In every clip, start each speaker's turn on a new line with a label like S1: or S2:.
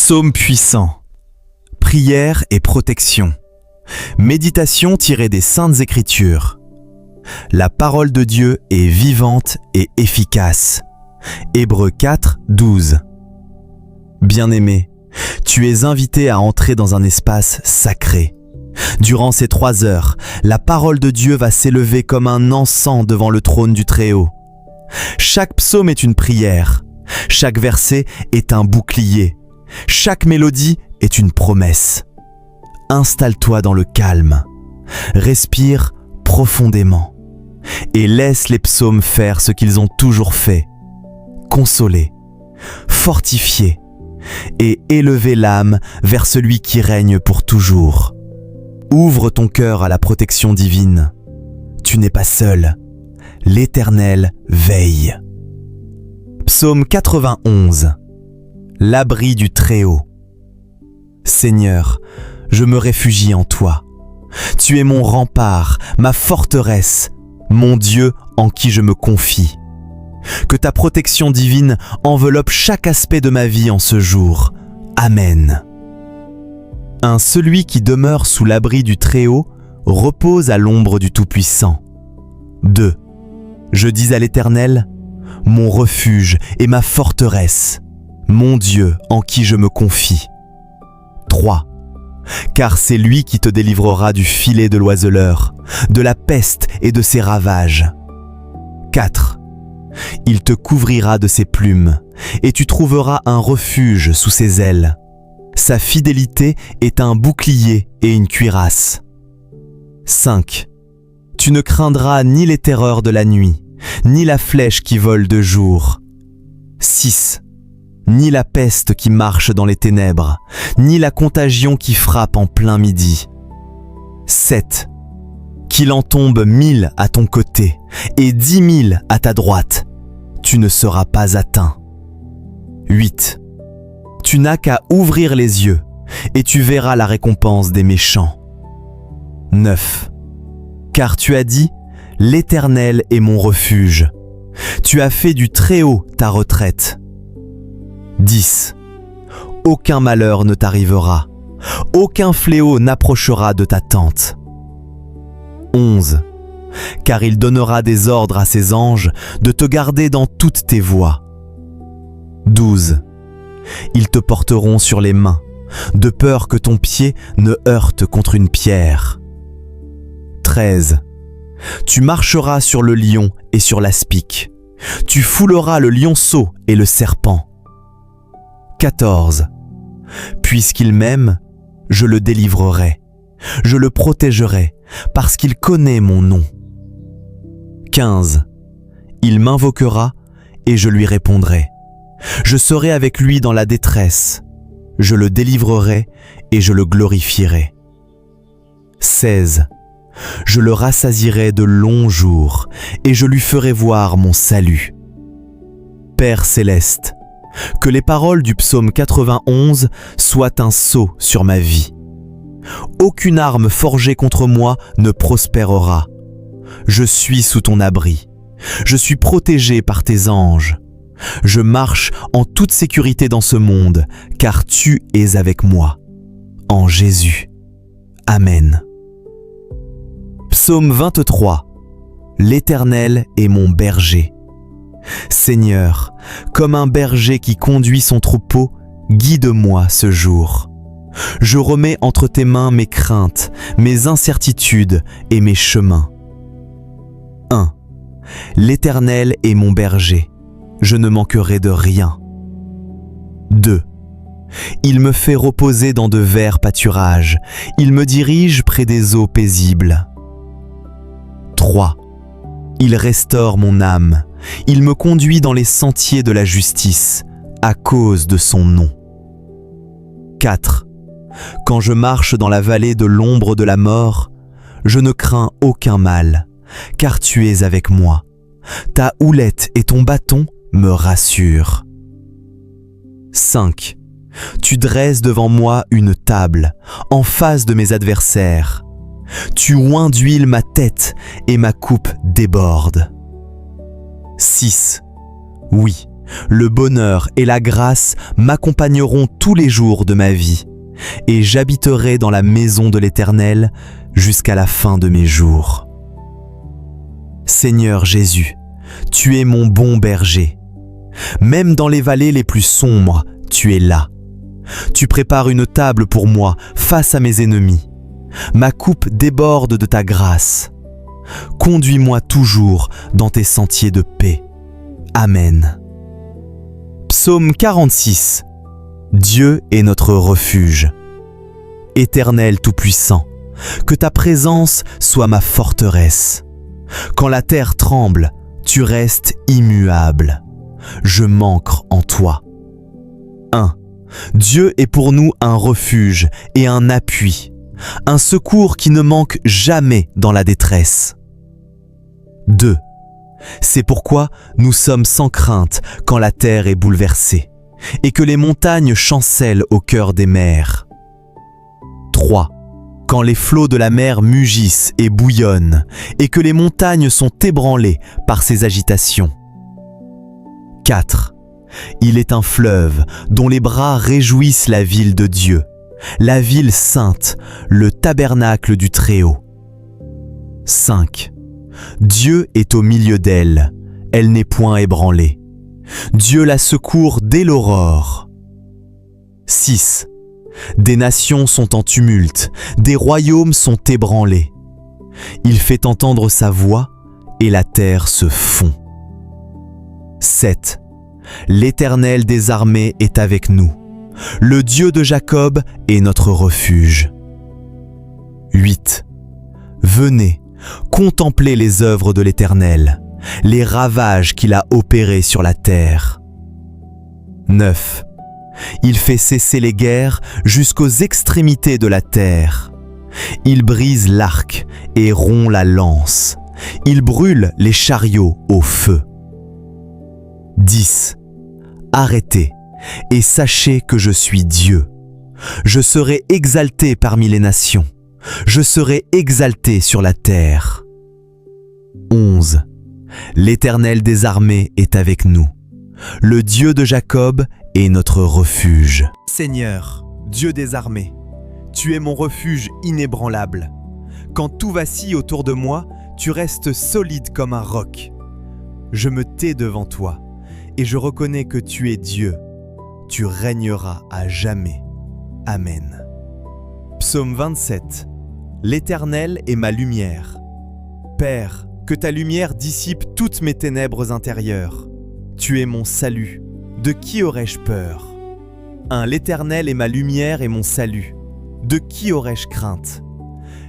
S1: Psaume puissant. Prière et protection. Méditation tirée des Saintes Écritures. La parole de Dieu est vivante et efficace. Hébreux 4, 12. Bien-aimé, tu es invité à entrer dans un espace sacré. Durant ces 3 heures, la parole de Dieu va s'élever comme un encens devant le trône du Très-Haut. Chaque psaume est une prière. Chaque verset est un bouclier. Chaque mélodie est une promesse. Installe-toi dans le calme. Respire profondément. Et laisse les psaumes faire ce qu'ils ont toujours fait. Consoler, fortifier et élever l'âme vers celui qui règne pour toujours. Ouvre ton cœur à la protection divine. Tu n'es pas seul. L'Éternel veille. Psaume 91. L'abri du Très-Haut. Seigneur, je me réfugie en toi. Tu es mon rempart, ma forteresse, mon Dieu en qui je me confie. Que ta protection divine enveloppe chaque aspect de ma vie en ce jour. Amen. Celui qui demeure sous l'abri du Très-Haut repose à l'ombre du Tout-Puissant. 2. Je dis à l'Éternel, mon refuge et ma forteresse, mon Dieu en qui je me confie. 3. Car c'est lui qui te délivrera du filet de l'oiseleur, de la peste et de ses ravages. 4. Il te couvrira de ses plumes, et tu trouveras un refuge sous ses ailes. Sa fidélité est un bouclier et une cuirasse. 5. Tu ne craindras ni les terreurs de la nuit, ni la flèche qui vole de jour. 6. Ni la peste qui marche dans les ténèbres, ni la contagion qui frappe en plein midi. 7. Qu'il en tombe 1000 à ton côté et 10 000 à ta droite, tu ne seras pas atteint. 8. Tu n'as qu'à ouvrir les yeux et tu verras la récompense des méchants. 9. Car tu as dit, l'Éternel est mon refuge. Tu as fait du Très-Haut ta retraite. 10. Aucun malheur ne t'arrivera. Aucun fléau n'approchera de ta tente. 11. Car il donnera des ordres à ses anges de te garder dans toutes tes voies. 12. Ils te porteront sur les mains, de peur que ton pied ne heurte contre une pierre. 13. Tu marcheras sur le lion et sur l'aspic. Tu fouleras le lionceau et le serpent. 14. Puisqu'il m'aime, je le délivrerai. Je le protégerai, parce qu'il connaît mon nom. 15. Il m'invoquera et je lui répondrai. Je serai avec lui dans la détresse. Je le délivrerai et je le glorifierai. 16. Je le rassasierai de longs jours et je lui ferai voir mon salut. Père céleste, que les paroles du psaume 91 soient un sceau sur ma vie. Aucune arme forgée contre moi ne prospérera. Je suis sous ton abri. Je suis protégé par tes anges. Je marche en toute sécurité dans ce monde, car tu es avec moi. En Jésus. Amen. Psaume 23. L'Éternel est mon berger. Seigneur, comme un berger qui conduit son troupeau, guide-moi ce jour. Je remets entre tes mains mes craintes, mes incertitudes et mes chemins. 1. L'Éternel est mon berger. Je ne manquerai de rien. 2. Il me fait reposer dans de verts pâturages. Il me dirige près des eaux paisibles. 3. Il restaure mon âme. Il me conduit dans les sentiers de la justice, à cause de son nom. 4. Quand je marche dans la vallée de l'ombre de la mort, je ne crains aucun mal, car tu es avec moi. Ta houlette et ton bâton me rassurent. 5. Tu dresses devant moi une table, en face de mes adversaires. Tu oins d'huile ma tête et ma coupe déborde. 6. Oui, Le bonheur et la grâce m'accompagneront tous les jours de ma vie, et j'habiterai dans la maison de l'Éternel jusqu'à la fin de mes jours. Seigneur Jésus, tu es mon bon berger. Même dans les vallées les plus sombres, tu es là. Tu prépares une table pour moi face à mes ennemis. Ma coupe déborde de ta grâce. Conduis-moi toujours dans tes sentiers de paix. Amen. Psaume 46. Dieu est notre refuge. Éternel Tout-Puissant, que ta présence soit ma forteresse. Quand la terre tremble, tu restes immuable. Je m'ancre en toi. 1. Dieu est pour nous un refuge et un appui, un secours qui ne manque jamais dans la détresse. 2. C'est pourquoi nous sommes sans crainte quand la terre est bouleversée et que les montagnes chancellent au cœur des mers. 3. Quand les flots de la mer mugissent et bouillonnent et que les montagnes sont ébranlées par ces agitations. 4. Il est un fleuve dont les bras réjouissent la ville de Dieu, la ville sainte, le tabernacle du Très-Haut. 5. Dieu est au milieu d'elle, elle n'est point ébranlée. Dieu la secourt dès l'aurore. 6. Des nations sont en tumulte, des royaumes sont ébranlés. Il fait entendre sa voix et la terre se fond. 7. L'Éternel des armées est avec nous. Le Dieu de Jacob est notre refuge. 8. Venez, contemplez les œuvres de l'Éternel, les ravages qu'il a opérés sur la terre. 9. Il fait cesser les guerres jusqu'aux extrémités de la terre. Il brise l'arc et rompt la lance. Il brûle les chariots au feu. 10. Arrêtez et sachez que je suis Dieu. Je serai exalté parmi les nations. Je serai exalté sur la terre. 11. L'Éternel des armées est avec nous. Le Dieu de Jacob est notre refuge. Seigneur, Dieu des armées, tu es mon refuge inébranlable. Quand tout vacille autour de moi, tu restes solide comme un roc. Je me tais devant toi et je reconnais que tu es Dieu. Tu régneras à jamais. Amen. Psaume 27. L'Éternel est ma lumière. Père, que ta lumière dissipe toutes mes ténèbres intérieures. Tu es mon salut. De qui aurais-je peur ? 1. L'Éternel est ma lumière et mon salut. De qui aurais-je crainte ?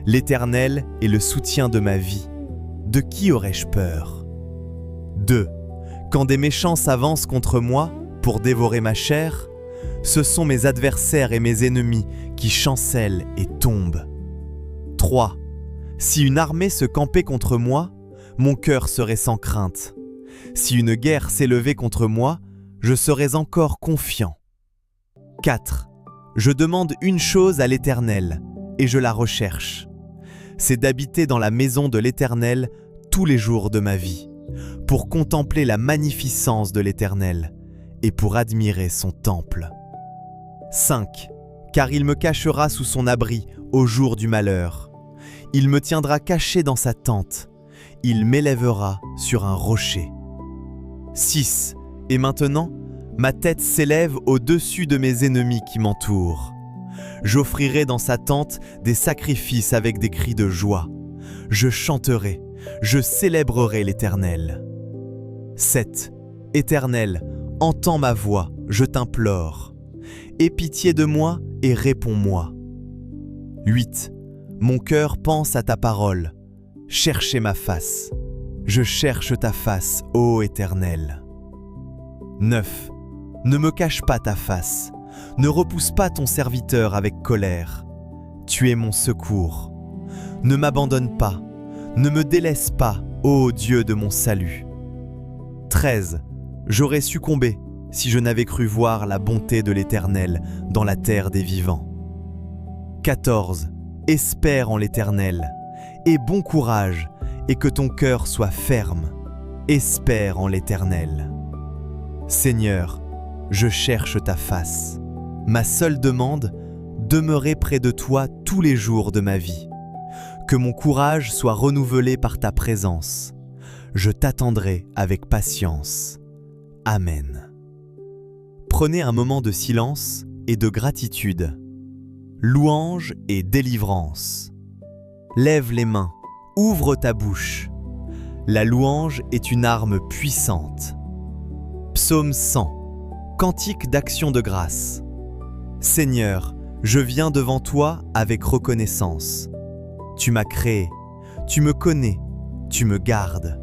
S1: L'Éternel est le soutien de ma vie. De qui aurais-je peur ? 2. Quand des méchants s'avancent contre moi pour dévorer ma chair, ce sont mes adversaires et mes ennemis qui chancellent et tombent. 3. Si une armée se campait contre moi, mon cœur serait sans crainte. Si une guerre s'élevait contre moi, je serais encore confiant. 4. Je demande une chose à l'Éternel, et je la recherche. C'est d'habiter dans la maison de l'Éternel tous les jours de ma vie, pour contempler la magnificence de l'Éternel et pour admirer son temple. 5. Car il me cachera sous son abri au jour du malheur. Il me tiendra caché dans sa tente. Il m'élèvera sur un rocher. 6. Et maintenant, ma tête s'élève au-dessus de mes ennemis qui m'entourent. J'offrirai dans sa tente des sacrifices avec des cris de joie. Je chanterai, je célébrerai l'Éternel. 7. Éternel, entends ma voix, je t'implore. Aie pitié de moi et réponds-moi. 8. Mon cœur pense à ta parole. Cherchez ma face. Je cherche ta face, ô Éternel. 9. Ne me cache pas ta face. Ne repousse pas ton serviteur avec colère. Tu es mon secours. Ne m'abandonne pas. Ne me délaisse pas, ô Dieu de mon salut. 13. J'aurais succombé si je n'avais cru voir la bonté de l'Éternel dans la terre des vivants. 14. Espère en l'Éternel. Aie bon courage et que ton cœur soit ferme. Espère en l'Éternel. Seigneur, je cherche ta face. Ma seule demande, demeurer près de toi tous les jours de ma vie. Que mon courage soit renouvelé par ta présence. Je t'attendrai avec patience. Amen. Prenez un moment de silence et de gratitude. Louange et délivrance. Lève les mains, ouvre ta bouche. La louange est une arme puissante. Psaume 100. Cantique d'action de grâce. Seigneur, je viens devant toi avec reconnaissance. Tu m'as créé, tu me connais, tu me gardes.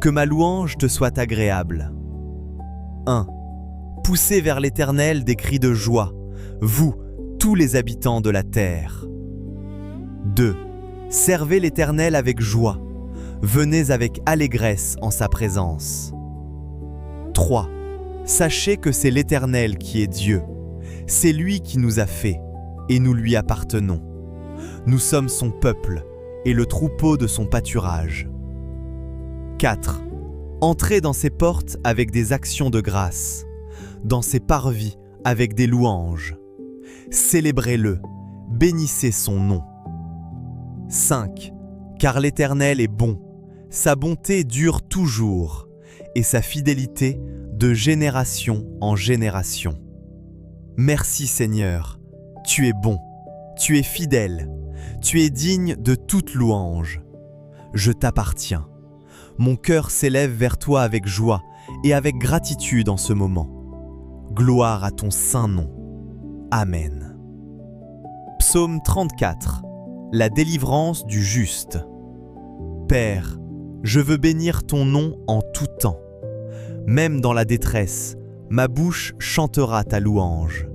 S1: Que ma louange te soit agréable. 1. Poussez vers l'Éternel des cris de joie, vous, tous les habitants de la terre. 2. Servez l'Éternel avec joie, venez avec allégresse en sa présence. 3. Sachez que c'est l'Éternel qui est Dieu, c'est lui qui nous a fait, et nous lui appartenons. Nous sommes son peuple et le troupeau de son pâturage. 4. Entrez dans ses portes avec des actions de grâce, dans ses parvis avec des louanges. Célébrez-le, bénissez son nom. 5. Car l'Éternel est bon, sa bonté dure toujours, et sa fidélité de génération en génération. Merci Seigneur, tu es bon, tu es fidèle, tu es digne de toute louange. Je t'appartiens. Mon cœur s'élève vers toi avec joie et avec gratitude en ce moment. Gloire à ton saint nom. Amen. Psaume 34. La délivrance du juste. Père, je veux bénir ton nom en tout temps. Même dans la détresse, ma bouche chantera ta louange.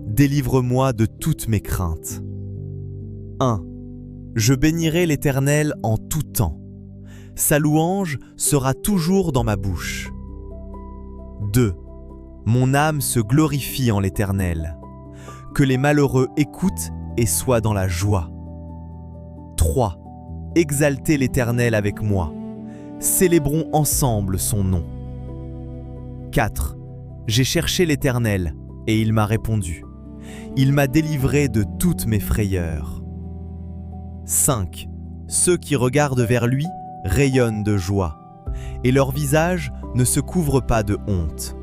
S1: Délivre-moi de toutes mes craintes. 1. Je bénirai l'Éternel en tout temps. Sa louange sera toujours dans ma bouche. 2. Mon âme se glorifie en l'Éternel. Que les malheureux écoutent et soient dans la joie. 3. Exaltez l'Éternel avec moi. Célébrons ensemble son nom. 4. J'ai cherché l'Éternel et il m'a répondu. Il m'a délivré de toutes mes frayeurs. 5. Ceux qui regardent vers lui rayonnent de joie, et leur visage ne se couvre pas de honte.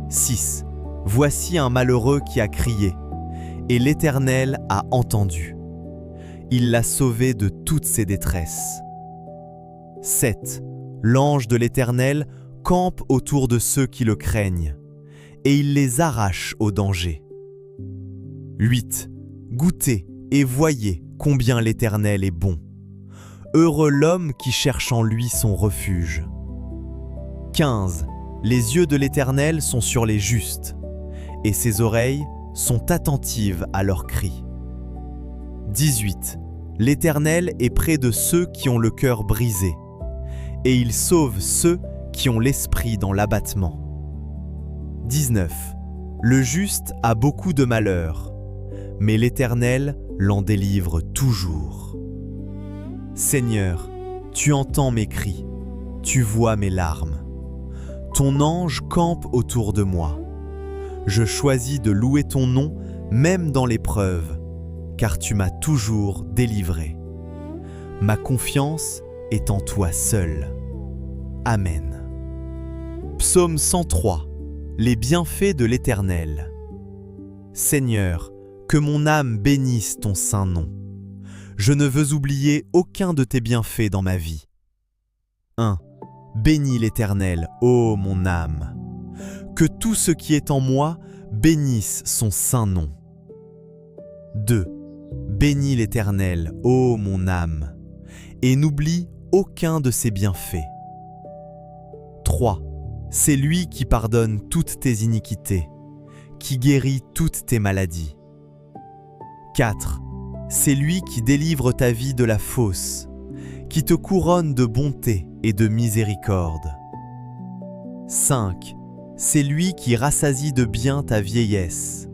S1: 6. Voici un malheureux qui a crié, et l'Éternel a entendu. Il l'a sauvé de toutes ses détresses. 7. L'ange de l'Éternel campe autour de ceux qui le craignent, et il les arrache au danger. 8. Goûtez et voyez combien l'Éternel est bon. Heureux l'homme qui cherche en lui son refuge. 15. Les yeux de l'Éternel sont sur les justes, et ses oreilles sont attentives à leurs cris. 18. L'Éternel est près de ceux qui ont le cœur brisé, et il sauve ceux qui ont l'esprit dans l'abattement. 19. Le juste a beaucoup de malheur, mais l'Éternel l'en délivre toujours. Seigneur, tu entends mes cris, tu vois mes larmes. Ton ange campe autour de moi. Je choisis de louer ton nom même dans l'épreuve, car tu m'as toujours délivré. Ma confiance est en toi seul. Amen. Psaume 103. Les bienfaits de l'Éternel. Seigneur, que mon âme bénisse ton saint nom. Je ne veux oublier aucun de tes bienfaits dans ma vie. 1. Bénis l'Éternel, ô mon âme. Que tout ce qui est en moi bénisse son saint nom. 2. Bénis l'Éternel, ô mon âme, et n'oublie aucun de ses bienfaits. 3. C'est lui qui pardonne toutes tes iniquités, qui guérit toutes tes maladies. 4. C'est lui qui délivre ta vie de la fosse, qui te couronne de bonté et de miséricorde. 5. C'est lui qui rassasie de bien ta vieillesse,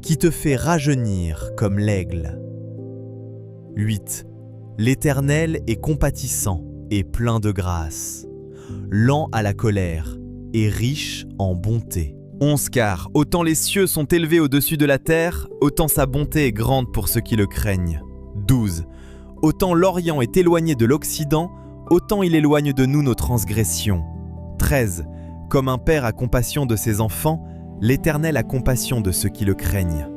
S1: qui te fait rajeunir comme l'aigle. 8. L'Éternel est compatissant et plein de grâce, lent à la colère et riche en bonté. 11 car autant les cieux sont élevés au-dessus de la terre, autant sa bonté est grande pour ceux qui le craignent. 12. Autant l'Orient est éloigné de l'Occident, autant il éloigne de nous nos transgressions. 13. Comme un père a compassion de ses enfants, l'Éternel a compassion de ceux qui le craignent.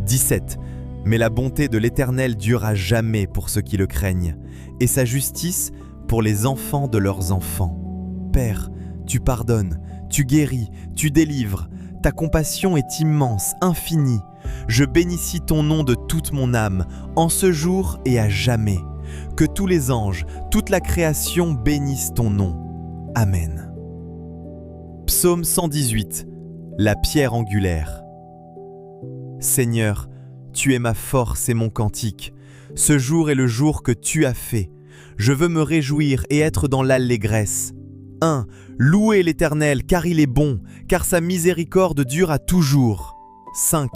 S1: 17. Mais la bonté de l'Éternel dure à jamais pour ceux qui le craignent, et sa justice pour les enfants de leurs enfants. Père, tu pardonnes, tu guéris, tu délivres, ta compassion est immense, infinie. Je bénis ton nom de toute mon âme, en ce jour et à jamais. Que tous les anges, toute la création bénissent ton nom. Amen. Psaume 118. La pierre angulaire. Seigneur, tu es ma force et mon cantique. Ce jour est le jour que tu as fait. Je veux me réjouir et être dans l'allégresse. 1. Louez l'Éternel, car il est bon, car sa miséricorde dure à toujours. 5.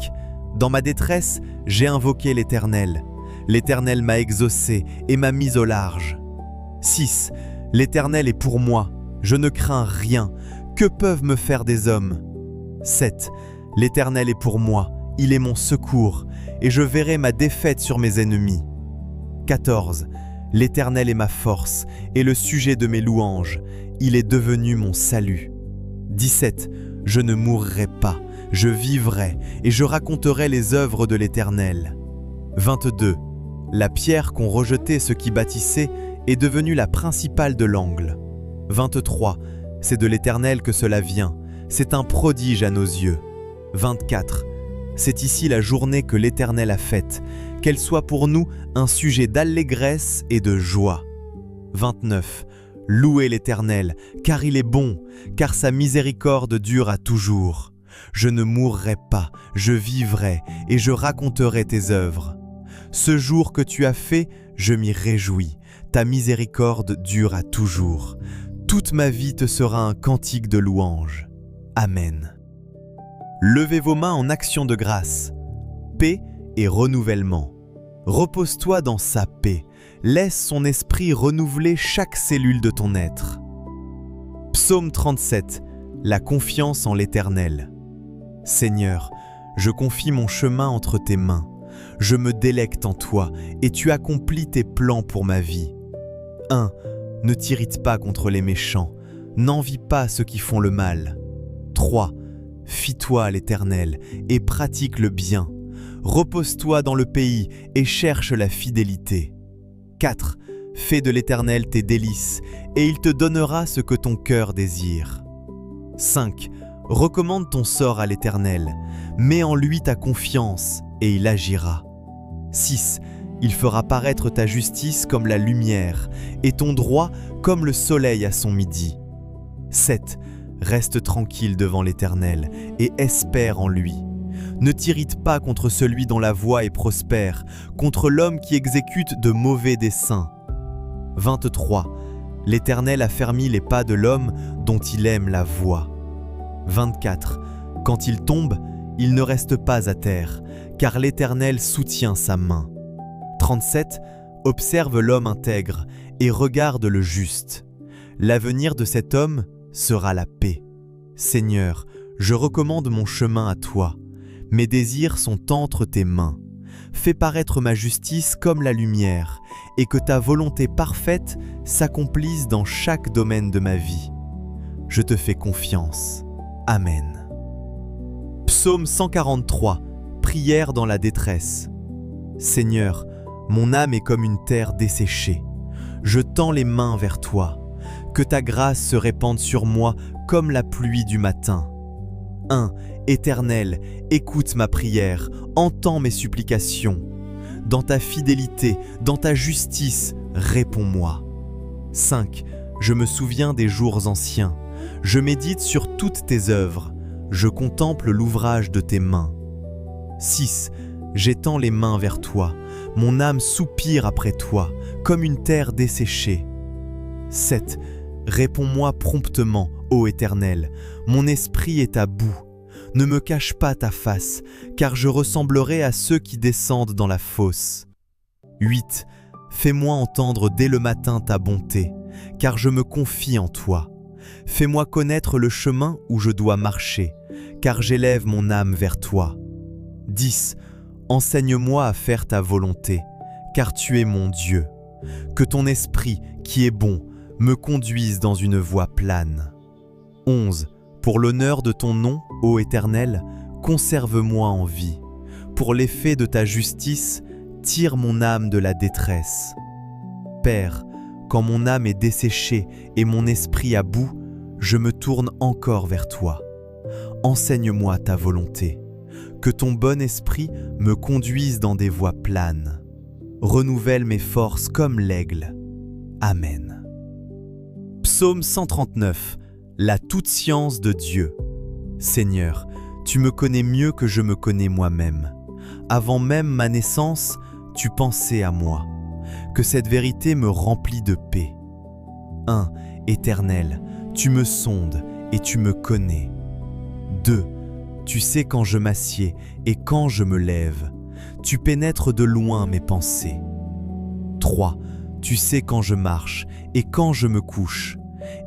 S1: Dans ma détresse, j'ai invoqué l'Éternel. L'Éternel m'a exaucé et m'a mis au large. 6. L'Éternel est pour moi, je ne crains rien. Que peuvent me faire des hommes? 7. L'Éternel est pour moi, il est mon secours, et je verrai ma défaite sur mes ennemis. 14. L'Éternel est ma force, et le sujet de mes louanges, il est devenu mon salut. 17. Je ne mourrai pas, je vivrai, et je raconterai les œuvres de l'Éternel. 22. La pierre qu'ont rejetée ceux qui bâtissaient est devenue la principale de l'angle. 23. C'est de l'Éternel que cela vient, c'est un prodige à nos yeux. 24. C'est ici la journée que l'Éternel a faite, qu'elle soit pour nous un sujet d'allégresse et de joie. 29. Louez l'Éternel, car il est bon, car sa miséricorde dure à toujours. Je ne mourrai pas, je vivrai, et je raconterai tes œuvres. Ce jour que tu as fait, je m'y réjouis, ta miséricorde dure à toujours. Toute ma vie te sera un cantique de louange. Amen. Levez vos mains en action de grâce. Paix et renouvellement. Repose-toi dans sa paix. Laisse son esprit renouveler chaque cellule de ton être. Psaume 37. La confiance en l'Éternel. Seigneur, je confie mon chemin entre tes mains. Je me délecte en toi et tu accomplis tes plans pour ma vie. 1. Ne t'irrite pas contre les méchants. N'envie pas ceux qui font le mal. 3. Fie-toi à l'Éternel et pratique le bien. Repose-toi dans le pays et cherche la fidélité. 4. Fais de l'Éternel tes délices et il te donnera ce que ton cœur désire. 5. Recommande ton sort à l'Éternel. Mets en lui ta confiance et il agira. 6. Il fera paraître ta justice comme la lumière et ton droit comme le soleil à son midi. 7. Reste tranquille devant l'Éternel et espère en lui. Ne t'irrite pas contre celui dont la voie est prospère, contre l'homme qui exécute de mauvais desseins. 23. L'Éternel a fermi les pas de l'homme dont il aime la voie. 24. Quand il tombe, il ne reste pas à terre, car l'Éternel soutient sa main. 37. Observe l'homme intègre et regarde le juste. L'avenir de cet homme sera la paix. Seigneur, je recommande mon chemin à toi. Mes désirs sont entre tes mains. Fais paraître ma justice comme la lumière, et que ta volonté parfaite s'accomplisse dans chaque domaine de ma vie. Je te fais confiance. Amen. Psaume 143. Prière dans la détresse. Seigneur, mon âme est comme une terre desséchée. Je tends les mains vers toi. Que ta grâce se répande sur moi comme la pluie du matin. 1. Éternel, écoute ma prière, entends mes supplications. Dans ta fidélité, dans ta justice, réponds-moi. 5. Je me souviens des jours anciens. Je médite sur toutes tes œuvres. Je contemple l'ouvrage de tes mains. 6. J'étends les mains vers toi. Mon âme soupire après toi, comme une terre desséchée. 7. Réponds-moi promptement, ô Éternel. Mon esprit est à bout. Ne me cache pas ta face, car je ressemblerai à ceux qui descendent dans la fosse. 8. Fais-moi entendre dès le matin ta bonté, car je me confie en toi. Fais-moi connaître le chemin où je dois marcher, car j'élève mon âme vers toi. 10. Enseigne-moi à faire ta volonté, car tu es mon Dieu. Que ton esprit, qui est bon, me conduise dans une voie plane. 11. Pour l'honneur de ton nom, ô Éternel, conserve-moi en vie. Pour l'effet de ta justice, tire mon âme de la détresse. Père, quand mon âme est desséchée et mon esprit à bout, je me tourne encore vers toi. Enseigne-moi ta volonté. Que ton bon esprit me conduise dans des voies planes. Renouvelle mes forces comme l'aigle. Amen. Psaume 139. La toute science de Dieu. Seigneur, tu me connais mieux que je me connais moi-même. Avant même ma naissance, tu pensais à moi. Que cette vérité me remplit de paix. 1. Éternel, tu me sondes et tu me connais. 2. Tu sais quand je m'assieds et quand je me lève. Tu pénètres de loin mes pensées. 3. Tu sais quand je marche et quand je me couche,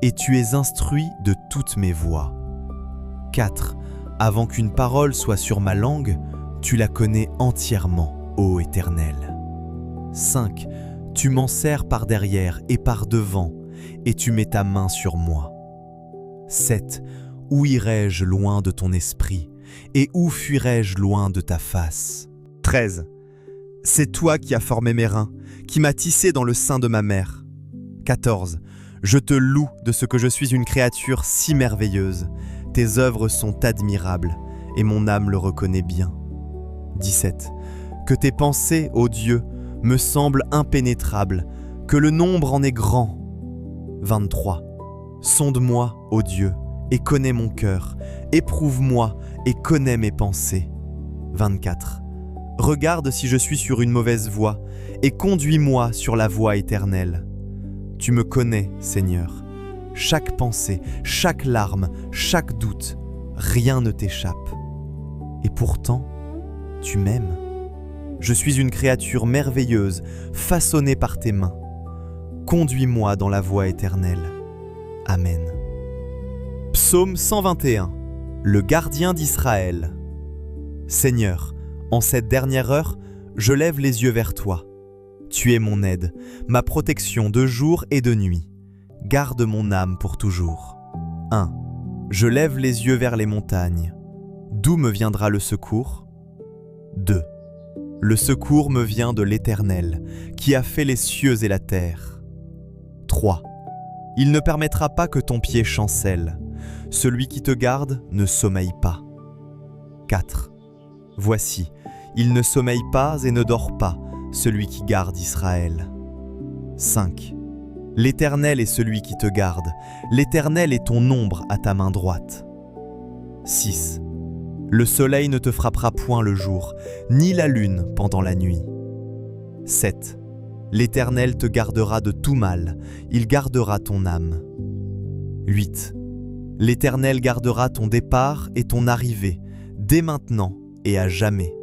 S1: et tu es instruit de toutes mes voies. 4. Avant qu'une parole soit sur ma langue, tu la connais entièrement, ô Éternel. 5. Tu m'enserres par derrière et par devant, et tu mets ta main sur moi. 7. Où irai-je loin de ton esprit, et où fuirai-je loin de ta face? 13. C'est toi qui as formé mes reins, qui m'as tissé dans le sein de ma mère. 14. Je te loue de ce que je suis une créature si merveilleuse. Tes œuvres sont admirables, et mon âme le reconnaît bien. 17. Que tes pensées, ô Dieu, me semblent impénétrables, que le nombre en est grand. 23. Sonde-moi, ô Dieu, et connais mon cœur. Éprouve-moi et connais mes pensées. 24. Regarde si je suis sur une mauvaise voie, et conduis-moi sur la voie éternelle. Tu me connais, Seigneur. Chaque pensée, chaque larme, chaque doute, rien ne t'échappe. Et pourtant, tu m'aimes. Je suis une créature merveilleuse, façonnée par tes mains. Conduis-moi dans la voie éternelle. Amen. Psaume 121. Le gardien d'Israël. Seigneur, en cette dernière heure, je lève les yeux vers toi. Tu es mon aide, ma protection de jour et de nuit. Garde mon âme pour toujours. 1. Je lève les yeux vers les montagnes. D'où me viendra le secours? 2. Le secours me vient de l'Éternel, qui a fait les cieux et la terre. 3. Il ne permettra pas que ton pied chancelle. Celui qui te garde ne sommeille pas. 4. Voici, il ne sommeille pas et ne dort pas, celui qui garde Israël. 5. L'Éternel est celui qui te garde. L'Éternel est ton ombre à ta main droite. 6. Le soleil ne te frappera point le jour, ni la lune pendant la nuit. 7. L'Éternel te gardera de tout mal, il gardera ton âme. 8. L'Éternel gardera ton départ et ton arrivée, dès maintenant et à jamais.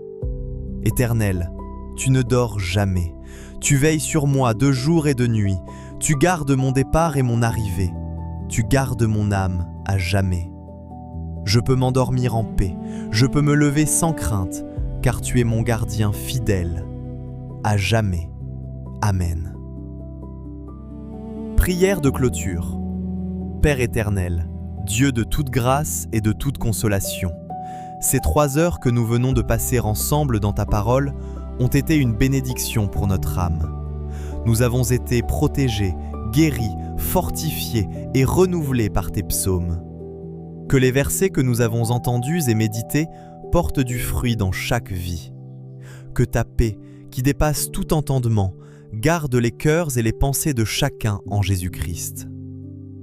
S1: Éternel, tu ne dors jamais. Tu veilles sur moi de jour et de nuit. Tu gardes mon départ et mon arrivée. Tu gardes mon âme à jamais. Je peux m'endormir en paix. Je peux me lever sans crainte, car tu es mon gardien fidèle. À jamais. Amen. Prière de clôture. Père éternel, Dieu de toute grâce et de toute consolation, ces 3 heures que nous venons de passer ensemble dans ta parole ont été une bénédiction pour notre âme. Nous avons été protégés, guéris, fortifiés et renouvelés par tes psaumes. Que les versets que nous avons entendus et médités portent du fruit dans chaque vie. Que ta paix, qui dépasse tout entendement, garde les cœurs et les pensées de chacun en Jésus-Christ.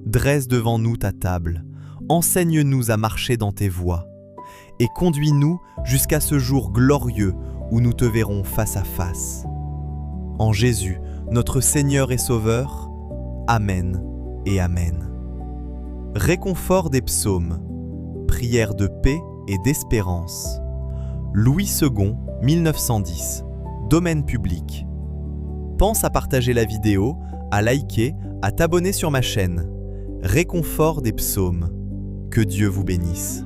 S1: Dresse devant nous ta table, enseigne-nous à marcher dans tes voies, et conduis-nous jusqu'à ce jour glorieux où nous te verrons face à face. En Jésus, notre Seigneur et Sauveur, Amen et Amen. Réconfort des psaumes, prière de paix et d'espérance. Louis II, 1910, domaine public. Pense à partager la vidéo, à liker, à t'abonner sur ma chaîne. réconfort des psaumes. Que Dieu vous bénisse.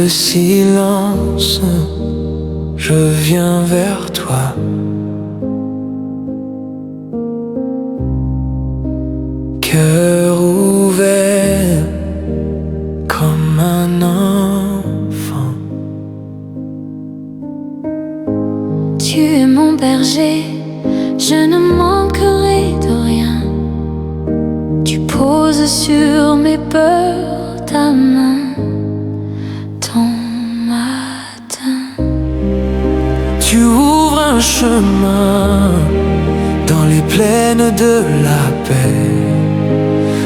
S2: le silence, je viens vers toi. Cœur ouvert comme un enfant.
S3: Tu es mon berger, je ne manquerai de rien. Tu poses sur mes peurs ta main, ton matin.
S2: Tu ouvres un chemin dans les plaines de la paix.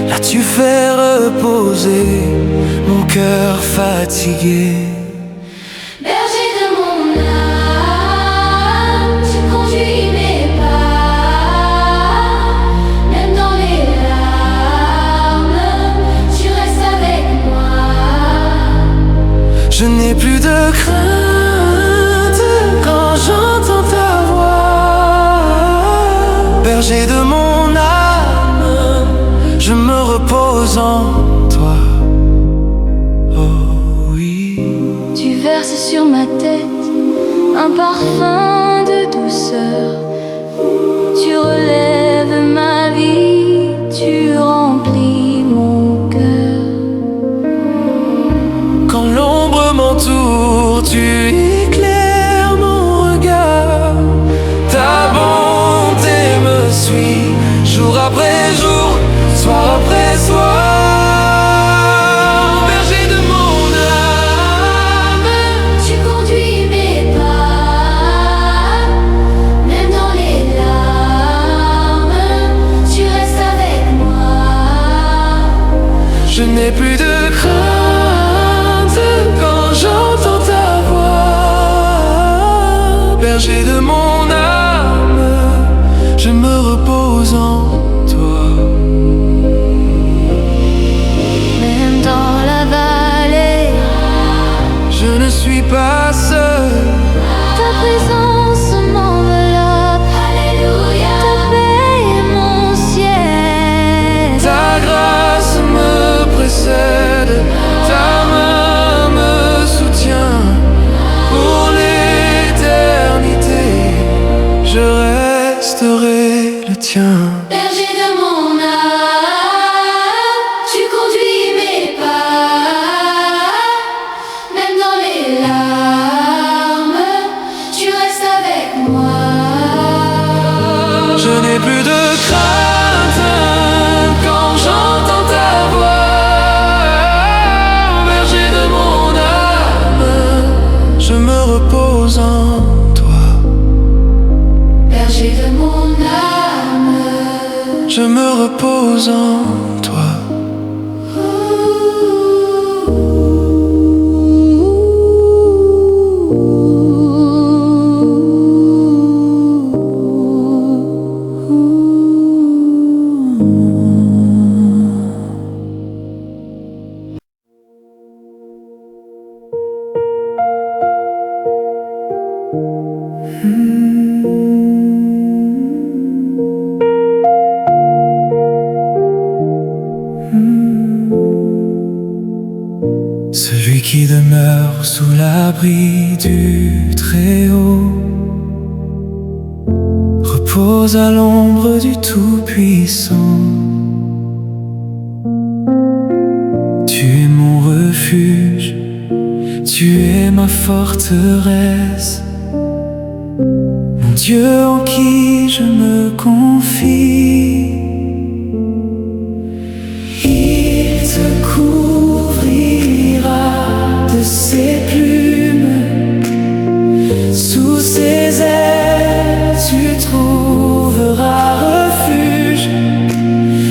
S2: Là tu fais reposer mon cœur fatigué.
S3: Berger de mon âme, tu conduis mes pas. Même dans les larmes, tu restes avec moi.
S2: Je n'ai plus de crainte quand j'entends ta voix. Berger de mon âme,
S3: ma tête, un parfum de douceur. Tu relèves ma vie, tu remplis mon cœur.
S2: Quand l'ombre m'entoure, tu éclaires mon regard. Ta bonté me suit, jour après jour, soir après soir. Berger de mon âme,
S3: Tu conduis mes pas, même dans les larmes, tu restes avec moi.
S2: je n'ai plus de crainte quand j'entends ta voix. Berger de mon âme, je me repose en toi.
S3: Même dans la vallée,
S2: Je ne suis pas seul.
S3: ta présence m'enveloppe. Alléluia. Ta paix est mon ciel.
S2: Ta grâce me précède, ta main me soutient. Pour l'éternité, je resterai le tien.
S3: Berger de mon âme, tu conduis mes pas. Même dans les larmes, tu restes avec moi.
S2: Je n'ai plus de crainte quand j'entends ta voix. Berger de mon âme, je me repose en toi.
S3: Berger de mon âme,
S2: Je me repose en toi. Celui qui demeure sous l'abri du Très-Haut repose à l'ombre du Tout-Puissant. Tu es mon refuge, tu es ma forteresse, mon Dieu en qui je me confie. Il te couvrira de ses plumes, sous ses ailes tu trouveras refuge.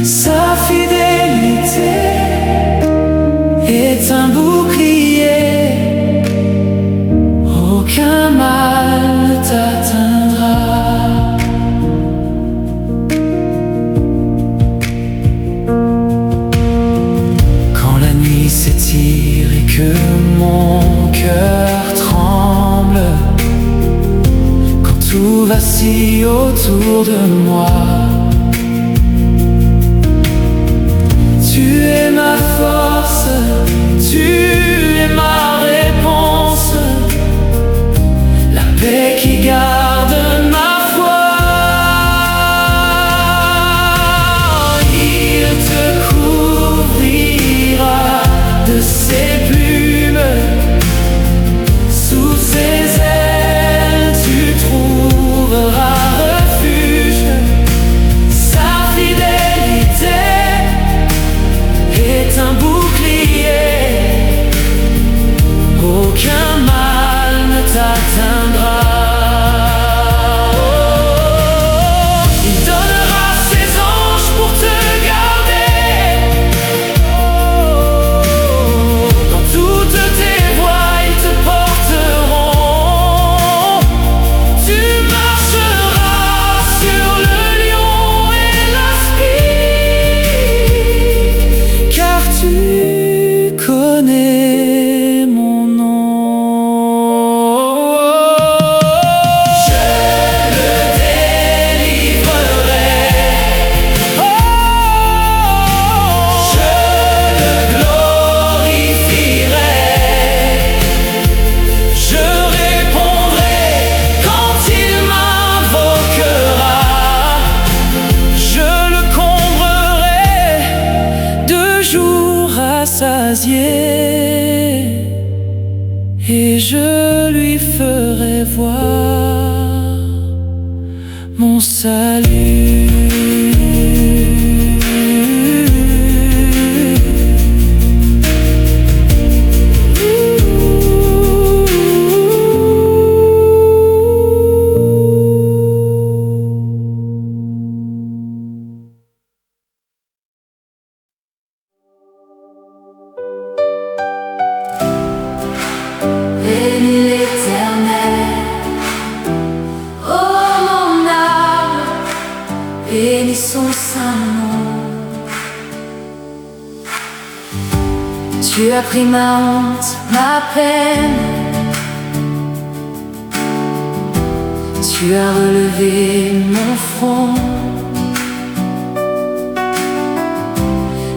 S2: Sa fidélité est un bouclier, aucun mal ne t'atteindra. Quand la nuit s'étire et que mon cœur tremble, quand tout vacille autour de moi, tu es ma force, tu es ma réponse, la paix qui garde ma foi. Il te couvrira de ses plumes, sous ses ailes tu trouveras refuge. Sa fidélité est un bouclier, et je lui ferai voir mon salut.
S3: Bénis l'Éternel, oh mon âme, bénis son saint nom. Tu as pris ma honte, ma peine, tu as relevé mon front.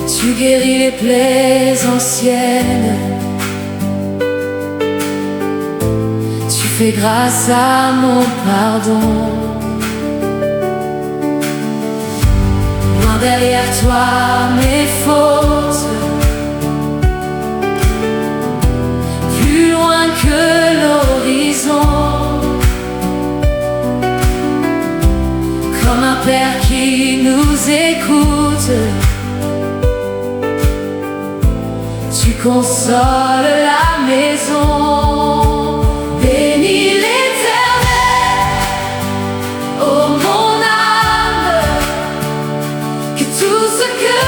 S3: Tu guéris les plaies anciennes, tu fais grâce à mon pardon. Loin derrière toi mes fautes, plus loin que l'horizon. Comme un père qui nous écoute, tu consoles la maison. Bénis l'Éternel, oh mon âme, que tout ce que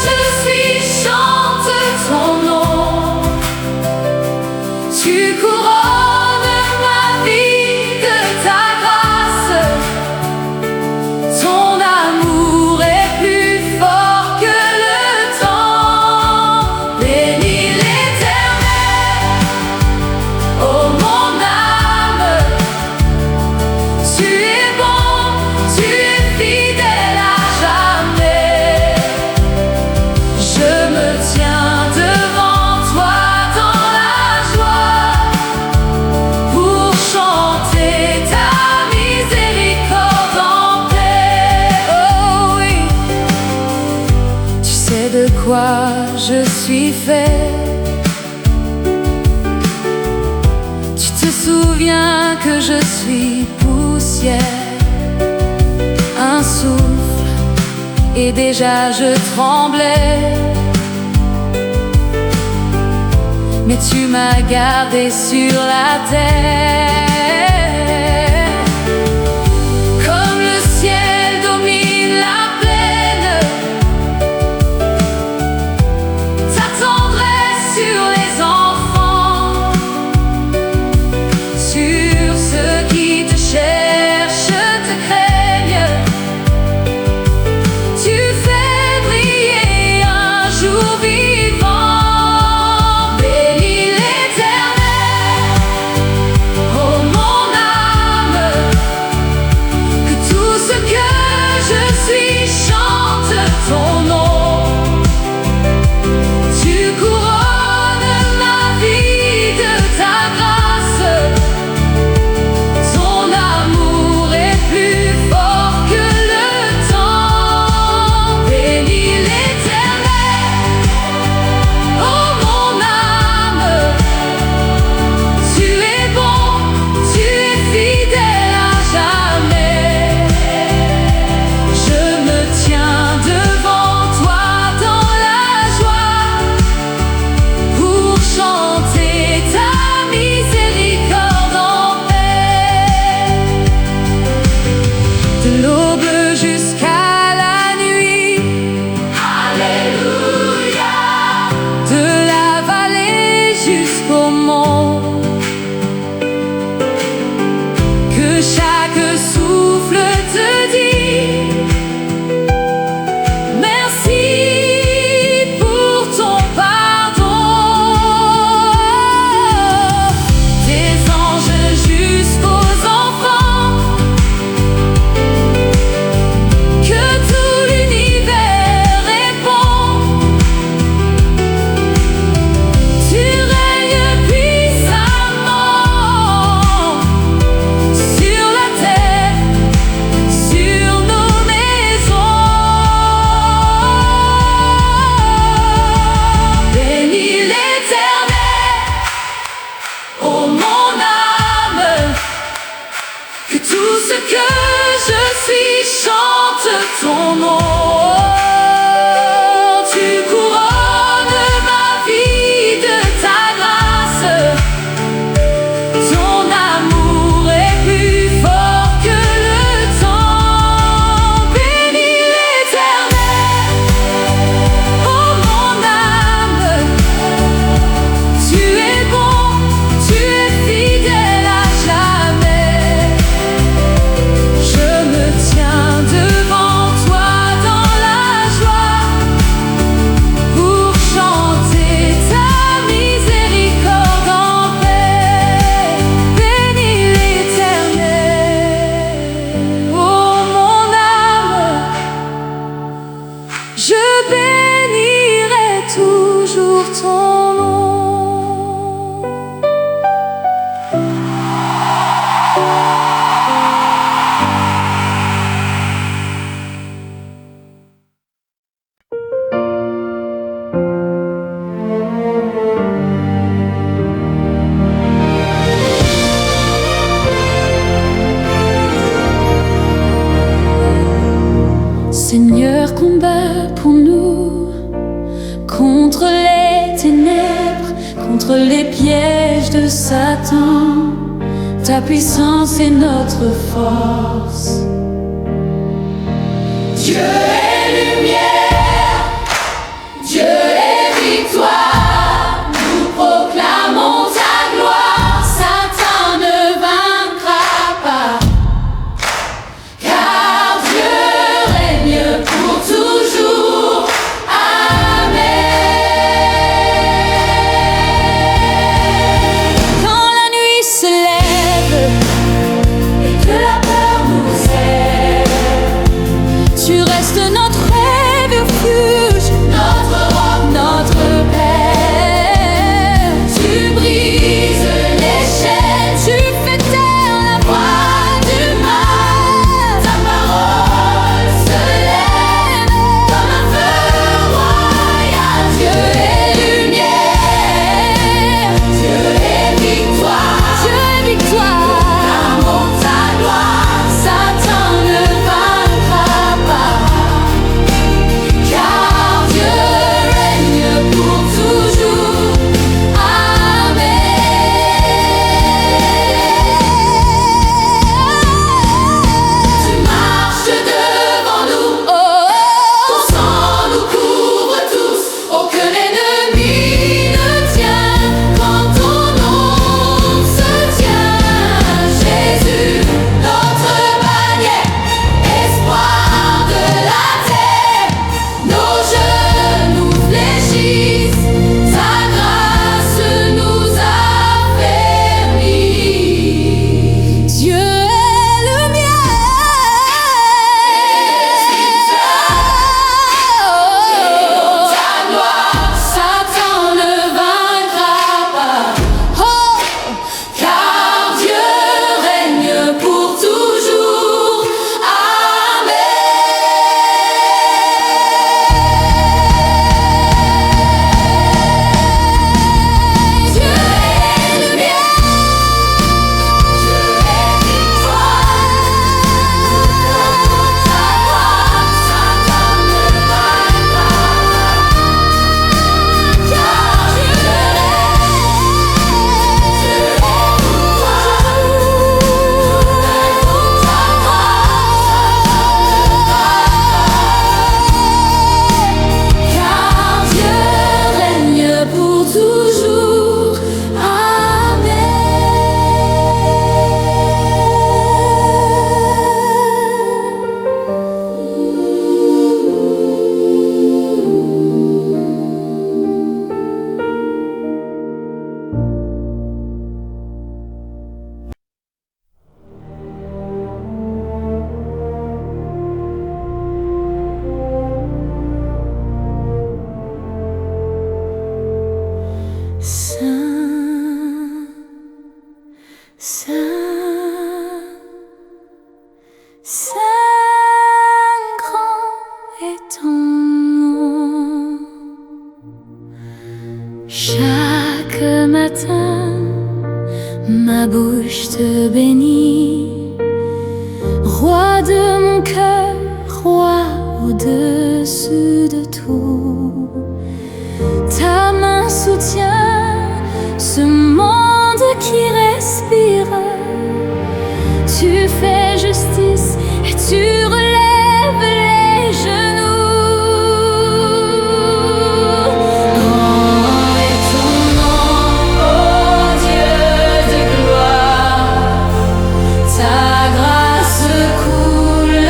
S3: je suis chante ton nom. Tu couronnes ma vie de ta grâce, ton amour est plus fort que le temps. Bénis l'Éternel, oh mon âme, tu es bon, tu es fidèle à jamais. Je me tiens devant toi dans la joie, pour chanter ta miséricorde en paix. Oh oui, tu sais de quoi je suis fait. Tu te souviens que je suis poussière, un souffle, et déjà je tremblais. Mais tu m'as gardé sur la terre. Comme le ciel domine la plaine, ta tendresse sur les enfants, sur ceux qui te cherchent, te craignent. Tu fais briller un jour vivant. Bénis l'Éternel,
S2: l'esprit chante ton nom. Tu couronnes ma vie de ta grâce. Ton amour est plus fort que le temps. Bénis l'Éternel, oh mon âme. Tu es bon, tu es fidèle à jamais. Je me tiens devant toi dans la joie pour chanter ta miséricorde en paix. Bénis l'Éternel, oh mon âme. Je bénirai toujours ton nom. Seigneur, combat pour nous contre les ténèbres, contre les pièges de Satan. Ta puissance est notre force. Dieu est lumière, Dieu est victoire. Nous proclamons ta gloire, Satan ne vaincra pas. Car Dieu règne pour toujours. Amen. Quand la nuit se lève et que la peur nous sert, tu restes notre refuge, notre roc, notre Père. Tu brises les chaînes, tu fais taire la voix du mal. Ta parole se lève comme un feu royal. Dieu est lumière, Dieu est victoire. Dieu est victoire. Proclamons ta gloire, Satan ne vaincra pas. Car Dieu règne pour toujours. Amen. Tu marches devant nous, ton sang nous couvre tous. Aucun ennemi ne tient quand ton nom se tient. Jésus, notre bannière, espoir de la terre. Nos genoux fléchissent, ta grâce nous affermit. Dieu est lumière, ta gloire, Satan ne vaincra pas. Oh, car Dieu règne pour toujours. Amen. Dieu est lumière, Dieu est victoire. Ta gloire, Satan ne vaincra pas. Car Dieu règne pour toujours. Saint, Saint, Saint, grand est ton nom. Chaque matin, ma bouche te bénit, roi de mon cœur.
S3: au-dessus de tout. Ta main soutient ce monde qui respire. Tu fais justice et tu relèves les genoux. Grand est ton nom, ô Dieu de gloire. Ta grâce coule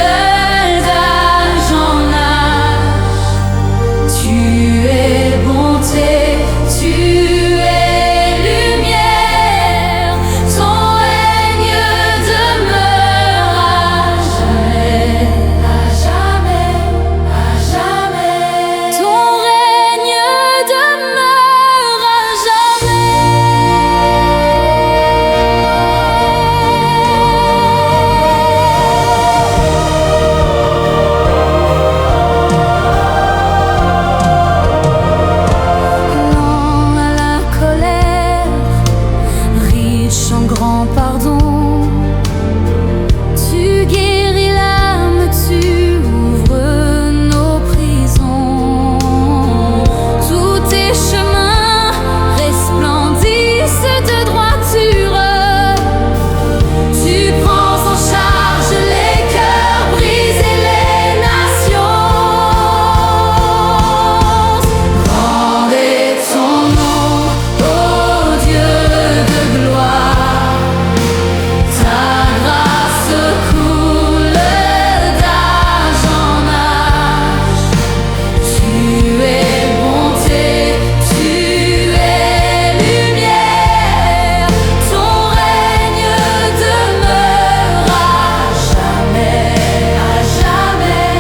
S3: d'âge en âge. Tu es bonté, tu es lumière. Ton règne demeure à jamais, à jamais, à jamais. Ton règne demeure à lent à la colère, riche en grand pardon. Tu guéris l'âme, tu ouvres nos prisons. Tous tes chemins resplendissent de droiture. Tu prends en charge les cœurs brisés, les nations. Grand est ton nom, ô Dieu de gloire. Ta grâce coule d'âge en âge. Tu es bonté, tu es lumière. Ton règne demeure à jamais, à jamais,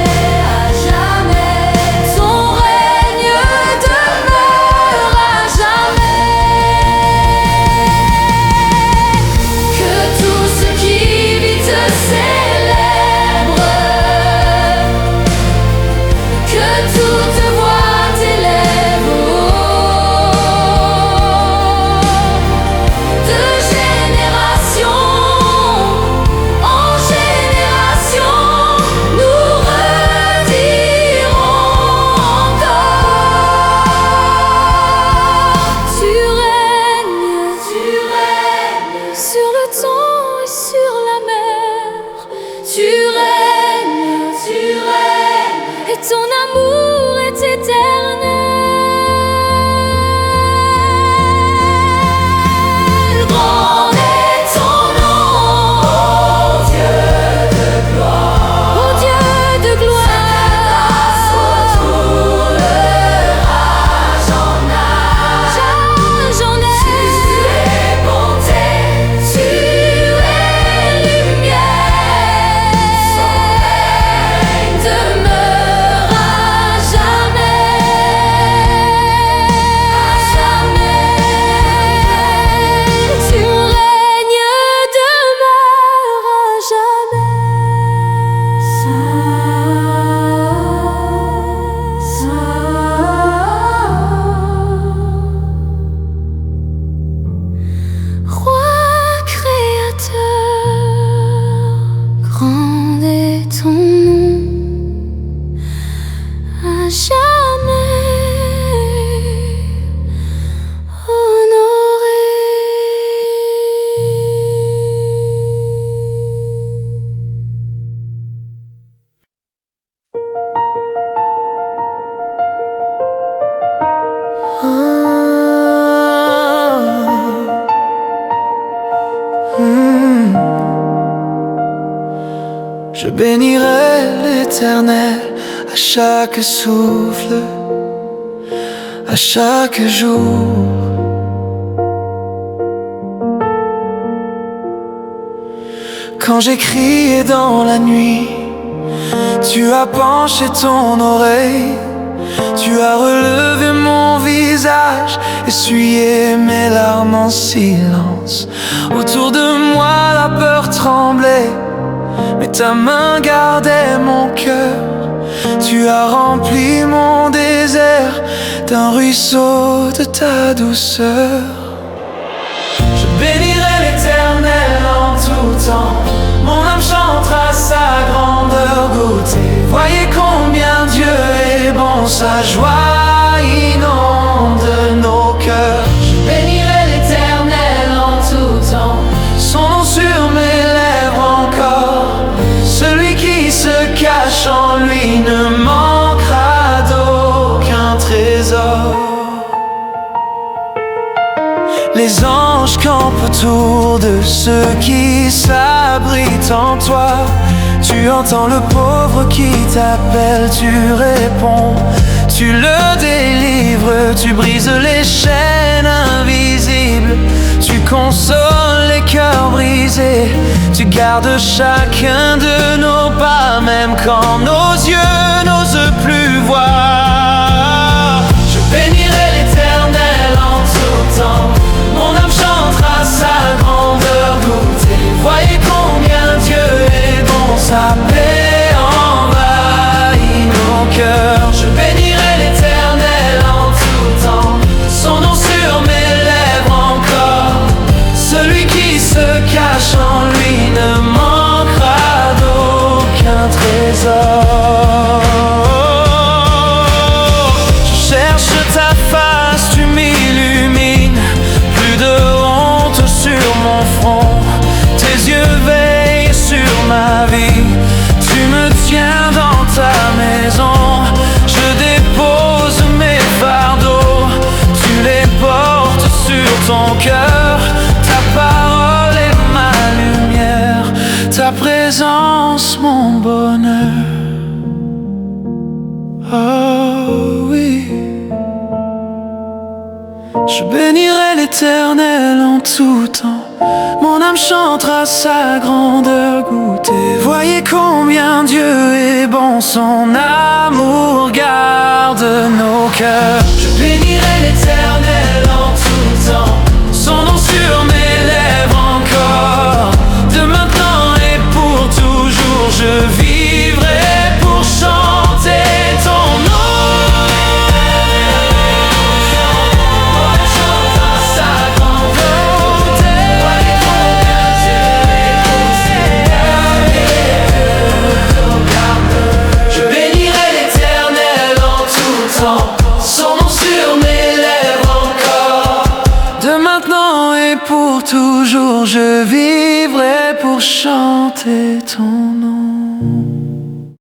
S3: à jamais. Ton règne demeure à jamais. Que tout ce qui vit te célèbre. Que toute voix t'élève, de génération en génération, nous redirons encore. Tu règnes sur le temps et sur la mer. Tu règnes, et ton amour est éternel. Grand est ton nom, ô Dieu de gloire. Ô Dieu de gloire. Ta grâce retourne âge en âge. Âge en âge. Tu es bonté, tu es lumière. Son règne demeure à jamais, à jamais. Tu règnes demeure à jamais. Roi créateur, grand est ton nom, à jamais honoré.
S2: Je bénirai l'Éternel à chaque souffle, à chaque jour. Quand j'ai crié dans la nuit, tu as penché ton oreille. Tu as relevé mon visage, essuyé mes larmes en silence. Autour de moi la peur tremblait, mais ta main gardait mon cœur. Tu as rempli mon désert d'un ruisseau de ta douceur. Je bénirai l'Éternel en tout temps, mon âme chantera sa grandeur. Goûtez, voyez combien ta joie inonde nos cœurs.
S3: Je bénirai l'Éternel en tout temps.
S2: Son nom sur mes lèvres encore. Celui qui se cache en lui ne manquera d'aucun trésor. Les anges campent autour de ceux qui s'abritent en toi. Tu entends le pauvre qui t'appelle, tu réponds, tu le délivres, tu brises les chaînes invisibles, tu consoles les cœurs brisés, tu gardes chacun de nos pas, même quand nos yeux n'osent plus voir. Je bénirai l'Éternel en tout temps, mon âme chantera sa grandeur. Goûtez, voyez combien Dieu est bon, sa paix envahit nos cœurs. Je bénirai l'Éternel en tout temps, son nom sur mes lèvres encore. Celui qui se cache en lui ne manquera d'aucun trésor. Je cherche ta face, tu m'illumines, plus de honte sur mon front. Tes yeux veillent sur ma vie, tu me tiens dans ta maison. Je dépose mes fardeaux, tu les portes sur ton cœur. Ta parole est ma lumière, ta présence mon bonheur. Oh oui. Je bénirai l'Éternel en tout temps, mon âme chantera sa grandeur. Goûtez, voyez combien Dieu est bon, son amour garde nos cœurs. Je bénirai l'Éternel en tout temps, son nom sur mes lèvres encore. De maintenant et pour toujours, je vivrai pour chanter ton nom. Son nom sur mes lèvres encore. De maintenant et pour toujours, je vivrai pour chanter ton nom.